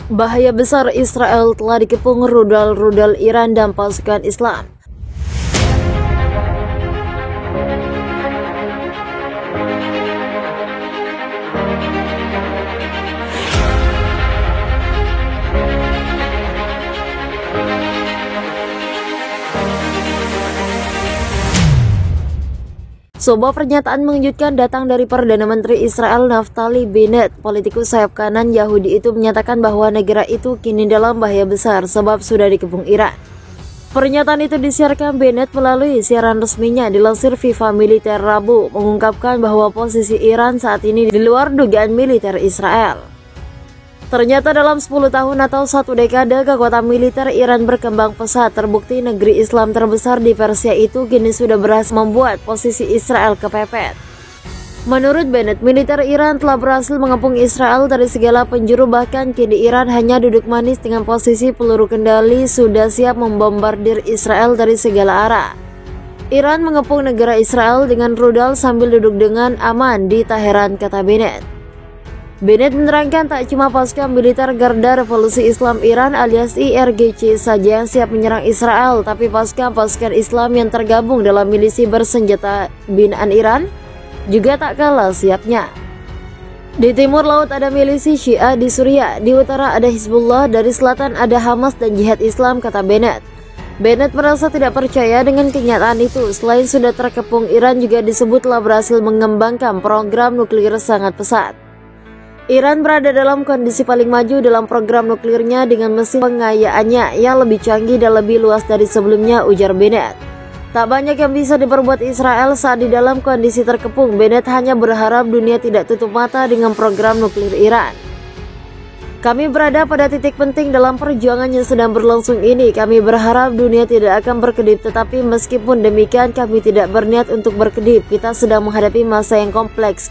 Bahaya besar Israel telah dikepung rudal-rudal Iran dan pasukan Islam. Sebuah pernyataan mengejutkan datang dari Perdana Menteri Israel Naftali Bennett. Politikus sayap kanan Yahudi itu menyatakan bahwa negara itu kini dalam bahaya besar sebab sudah dikepung Iran. Pernyataan itu disiarkan Bennett melalui siaran resminya dilansir Viva Militer Rabu, mengungkapkan bahwa posisi Iran saat ini di luar dugaan militer Israel. Ternyata dalam 10 tahun atau 1 dekade kekuatan militer Iran berkembang pesat. Terbukti negeri Islam terbesar di Persia itu kini sudah berhasil membuat posisi Israel kepepet. Menurut Bennett, militer Iran telah berhasil mengepung Israel dari segala penjuru, bahkan kini Iran hanya duduk manis dengan posisi peluru kendali sudah siap membombardir Israel dari segala arah. Iran mengepung negara Israel dengan rudal sambil duduk dengan aman di Teheran, kata Bennett. Bennett menerangkan tak cuma pasukan militer Garda Revolusi Islam Iran alias IRGC saja yang siap menyerang Israel, tapi pasukan-pasukan Islam yang tergabung dalam milisi bersenjata binaan Iran juga tak kalah siapnya. Di timur laut ada milisi Syiah di Suriah, di utara ada Hizbullah, dari selatan ada Hamas dan Jihad Islam, kata Bennett. Bennett merasa tidak percaya dengan kenyataan itu. Selain sudah terkepung, Iran juga disebut telah berhasil mengembangkan program nuklir sangat pesat. Iran berada dalam kondisi paling maju dalam program nuklirnya dengan mesin pengayaannya yang lebih canggih dan lebih luas dari sebelumnya, ujar Bennett. Tak banyak yang bisa diperbuat Israel saat di dalam kondisi terkepung. Bennett hanya berharap dunia tidak tutup mata dengan program nuklir Iran. Kami berada pada titik penting dalam perjuangan yang sedang berlangsung ini. Kami berharap dunia tidak akan berkedip, tetapi meskipun demikian kami tidak berniat untuk berkedip. Kita sedang menghadapi masa yang kompleks.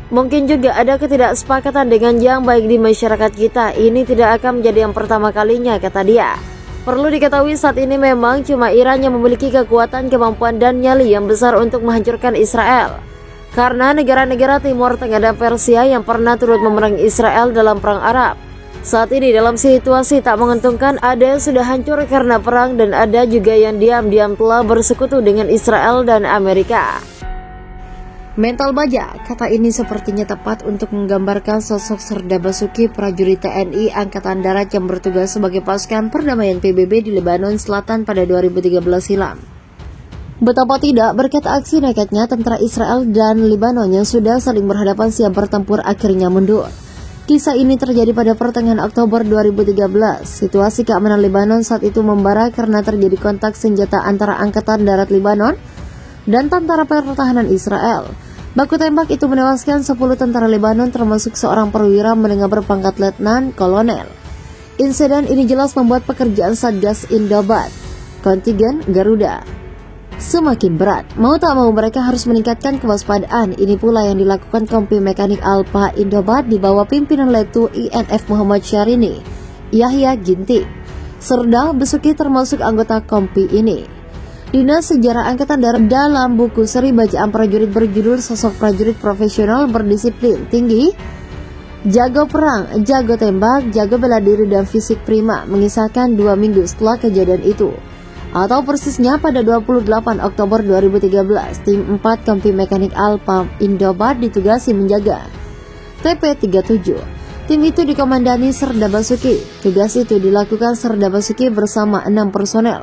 Mungkin juga ada ketidaksepakatan dengan yang baik di masyarakat kita. Ini tidak akan menjadi yang pertama kalinya, kata dia. Perlu diketahui saat ini memang cuma Iran yang memiliki kekuatan, kemampuan dan nyali yang besar untuk menghancurkan Israel. Karena negara-negara Timur Tengah dan Persia yang pernah turut memerangi Israel dalam Perang Arab, saat ini dalam situasi tak menguntungkan. Ada yang sudah hancur karena perang dan ada juga yang diam-diam telah bersekutu dengan Israel dan Amerika. Mental baja, kata ini sepertinya tepat untuk menggambarkan sosok Serdar Basuki, prajurit TNI Angkatan Darat yang bertugas sebagai pasukan perdamaian PBB di Lebanon Selatan pada 2013 silam. Betapa tidak, berkat aksi nekatnya tentara Israel dan Lebanon yang sudah saling berhadapan siap bertempur akhirnya mundur. Kisah ini terjadi pada pertengahan Oktober 2013. Situasi keamanan Lebanon saat itu membara karena terjadi kontak senjata antara Angkatan Darat Lebanon dan tentara pertahanan Israel. Baku tembak itu menewaskan 10 tentara Lebanon termasuk seorang perwira menengah berpangkat letnan kolonel. Insiden ini jelas membuat pekerjaan Satgas Indobat, kontingen Garuda, semakin berat. Mau tak mau mereka harus meningkatkan kewaspadaan. Ini pula yang dilakukan Kompi Mekanik Alpha Indobat di bawah pimpinan Letu INF Muhammad Syahrini, Yahya Ginting. Serdar Basuki termasuk anggota Kompi ini. Dinas Sejarah Angkatan Darat dalam buku seri bacaan prajurit berjudul Sosok Prajurit Profesional Berdisiplin Tinggi, Jago Perang, Jago Tembak, Jago Bela Diri dan Fisik Prima, mengisahkan 2 minggu setelah kejadian itu, atau persisnya pada 28 Oktober 2013, tim 4 Kompi Mekanik Alpha Indobat ditugasi menjaga TP-37. Tim itu dikomandani Serdar Basuki. Tugas itu dilakukan Serdar Basuki bersama 6 personel.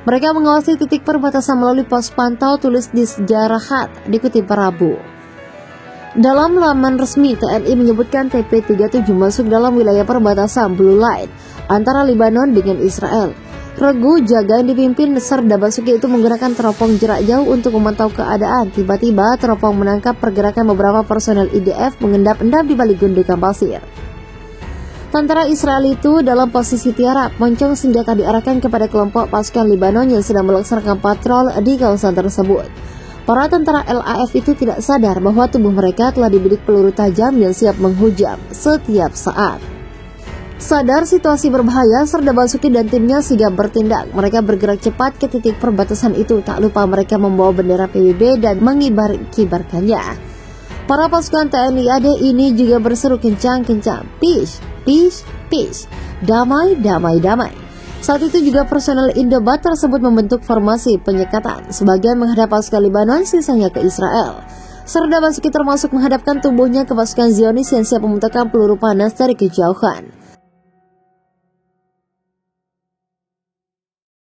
Mereka mengawasi titik perbatasan melalui pos pantau, tulis di Sejarah Hat, dikutip Rabu. Dalam laman resmi, TNI menyebutkan TP-37 masuk dalam wilayah perbatasan Blue Line antara Lebanon dengan Israel. Regu jaga yang dipimpin Serdar Basuki itu menggunakan teropong jarak jauh untuk memantau keadaan. Tiba-tiba teropong menangkap pergerakan beberapa personel IDF mengendap-endap di balik gundukan pasir. Tentara Israel itu dalam posisi tiarap, moncong senjata diarahkan kepada kelompok pasukan Lebanon yang sedang melaksanakan patrol di kawasan tersebut. Para tentara LAF itu tidak sadar bahwa tubuh mereka telah dibidik peluru tajam yang siap menghujam setiap saat. Sadar situasi berbahaya, Serdar Basuki dan timnya sigap bertindak. Mereka bergerak cepat ke titik perbatasan itu. Tak lupa mereka membawa bendera PBB dan mengibar-kibarkannya. Para pasukan TNI AD ini juga berseru kencang-kencang, "Pish, peace, peace, damai, damai, damai. Saat itu juga personel Indobat tersebut membentuk formasi penyekatan, sebagian menghadap pasukan Lebanon, sisanya ke Israel. Serda Basuki termasuk menghadapkan tubuhnya ke pasukan Zionis yang siap memuntahkan peluru panas dari kejauhan.